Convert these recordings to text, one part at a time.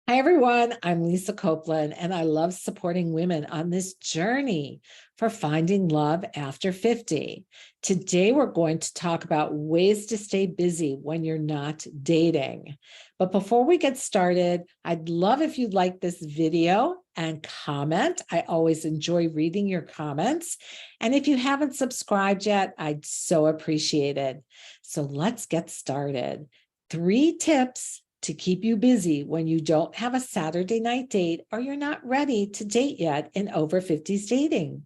Hi, everyone. I'm Lisa Copeland, and I love supporting women on this journey for finding love after 50. Today, we're going to talk about ways to stay busy when you're not dating. But before we get started, I'd love if you'd like this video and comment. I always enjoy reading your comments. And if you haven't subscribed yet, I'd so appreciate it. So let's get started. 3 tips to keep you busy when you don't have a Saturday night date or you're not ready to date yet in over 50s dating.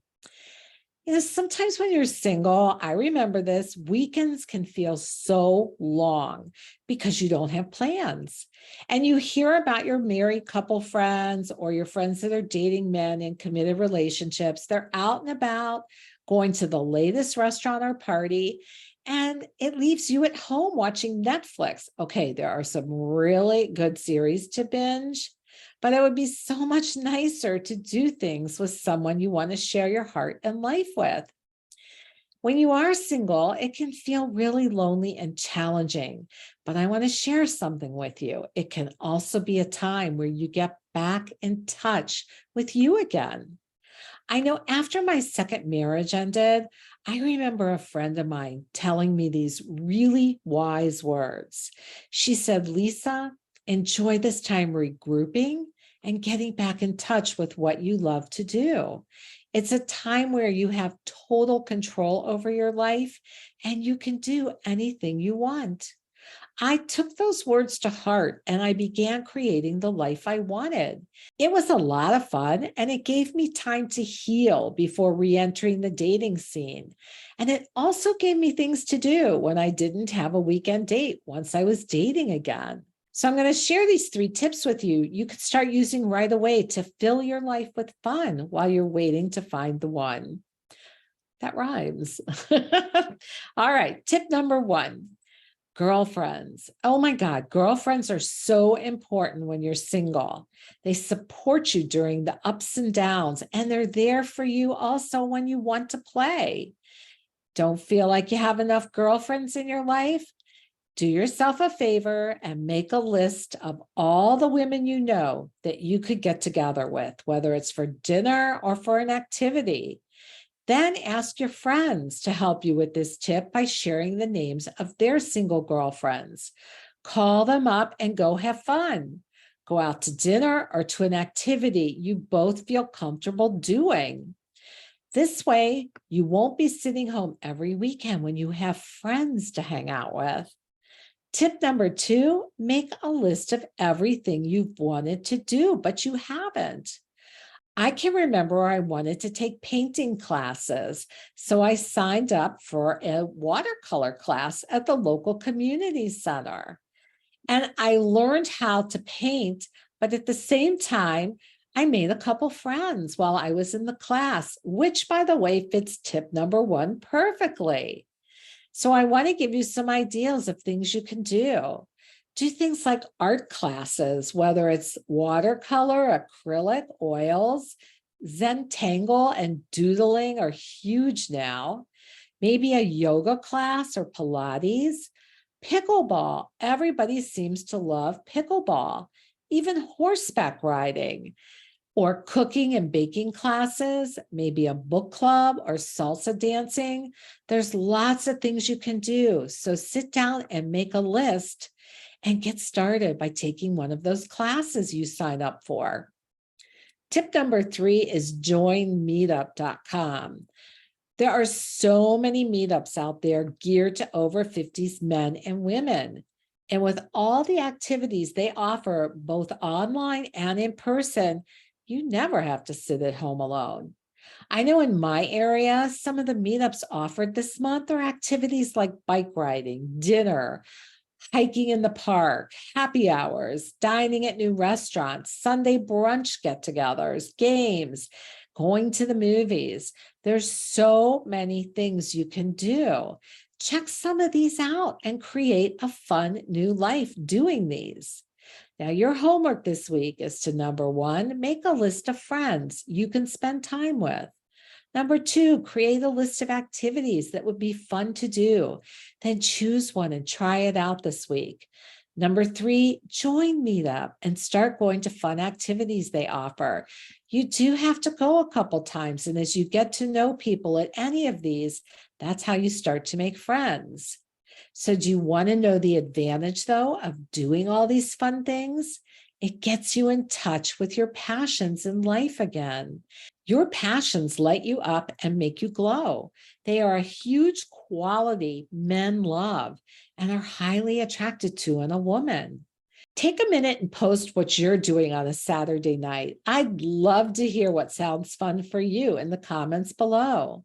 Sometimes when you're single, I remember this, weekends can feel so long because you don't have plans. And you hear about your married couple friends or your friends that are dating men in committed relationships. They're out and about, going to the latest restaurant or party, and it leaves you at home watching Netflix. Okay, there are some really good series to binge, but it would be so much nicer to do things with someone you want to share your heart and life with. When you are single, it can feel really lonely and challenging, but I want to share something with you. It can also be a time where you get back in touch with you again. I know after my second marriage ended, I remember a friend of mine telling me these really wise words. She said, Lisa, enjoy this time regrouping and getting back in touch with what you love to do. It's a time where you have total control over your life and you can do anything you want. I took those words to heart and I began creating the life I wanted. It was a lot of fun and it gave me time to heal before re-entering the dating scene. And it also gave me things to do when I didn't have a weekend date once I was dating again. So I'm going to share these 3 tips with you. You can start using right away to fill your life with fun while you're waiting to find the one. That rhymes. All right, tip number 1. Girlfriends. Oh my God, girlfriends are so important when you're single. They support you during the ups and downs, and they're there for you also when you want to play. Don't feel like you have enough girlfriends in your life? Do yourself a favor and make a list of all the women you know that you could get together with, whether it's for dinner or for an activity. Then ask your friends to help you with this tip by sharing the names of their single girlfriends. Call them up and go have fun. Go out to dinner or to an activity you both feel comfortable doing. This way, you won't be sitting home every weekend when you have friends to hang out with. Tip number 2, make a list of everything you've wanted to do, but you haven't. I can remember I wanted to take painting classes, so I signed up for a watercolor class at the local community center. And I learned how to paint, but at the same time, I made a couple friends while I was in the class, which, by the way, fits tip number 1 perfectly. So I want to give you some ideas of things you can do. Do things like art classes, whether it's watercolor, acrylic, oils. Zentangle and doodling are huge now. Maybe a yoga class or Pilates. Pickleball. Everybody seems to love pickleball. Even horseback riding or cooking and baking classes, maybe a book club or salsa dancing. There's lots of things you can do. So sit down and make a list and get started by taking one of those classes you sign up for. Tip number 3 is joinmeetup.com. There are so many meetups out there geared to over 50s men and women. And with all the activities they offer, both online and in person, you never have to sit at home alone. I know in my area, some of the meetups offered this month are activities like bike riding, dinner, hiking in the park, happy hours, dining at new restaurants, Sunday brunch get-togethers, games, going to the movies. There's so many things you can do. Check some of these out and create a fun new life doing these. Now, your homework this week is to, number 1, make a list of friends you can spend time with. Number 2, create a list of activities that would be fun to do. Then choose one and try it out this week. Number three, join Meetup and start going to fun activities they offer. You do have to go a couple times, and as you get to know people at any of these, that's how you start to make friends. So, do you want to know the advantage, though, of doing all these fun things? It gets you in touch with your passions in life again. Your passions light you up and make you glow. They are a huge quality men love and are highly attracted to in a woman. Take a minute and post what you're doing on a Saturday night. I'd love to hear what sounds fun for you in the comments below.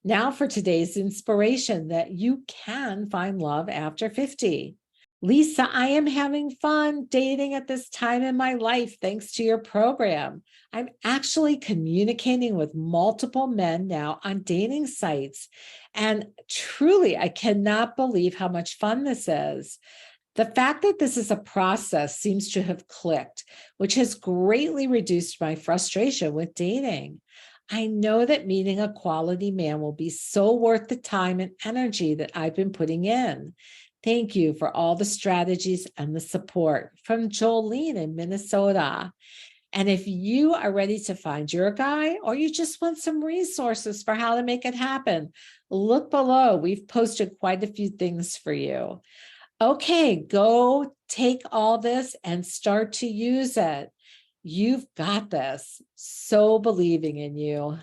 Now, for today's inspiration that you can find love after 50. Lisa, I am having fun dating at this time in my life thanks to your program. I'm actually communicating with multiple men now on dating sites. And truly, I cannot believe how much fun this is. The fact that this is a process seems to have clicked, which has greatly reduced my frustration with dating. I know that meeting a quality man will be so worth the time and energy that I've been putting in. Thank you for all the strategies and the support from Jolene in Minnesota. And if you are ready to find your guy or you just want some resources for how to make it happen, look below. We've posted quite a few things for you. Okay, go take all this and start to use it. You've got this. So believing in you.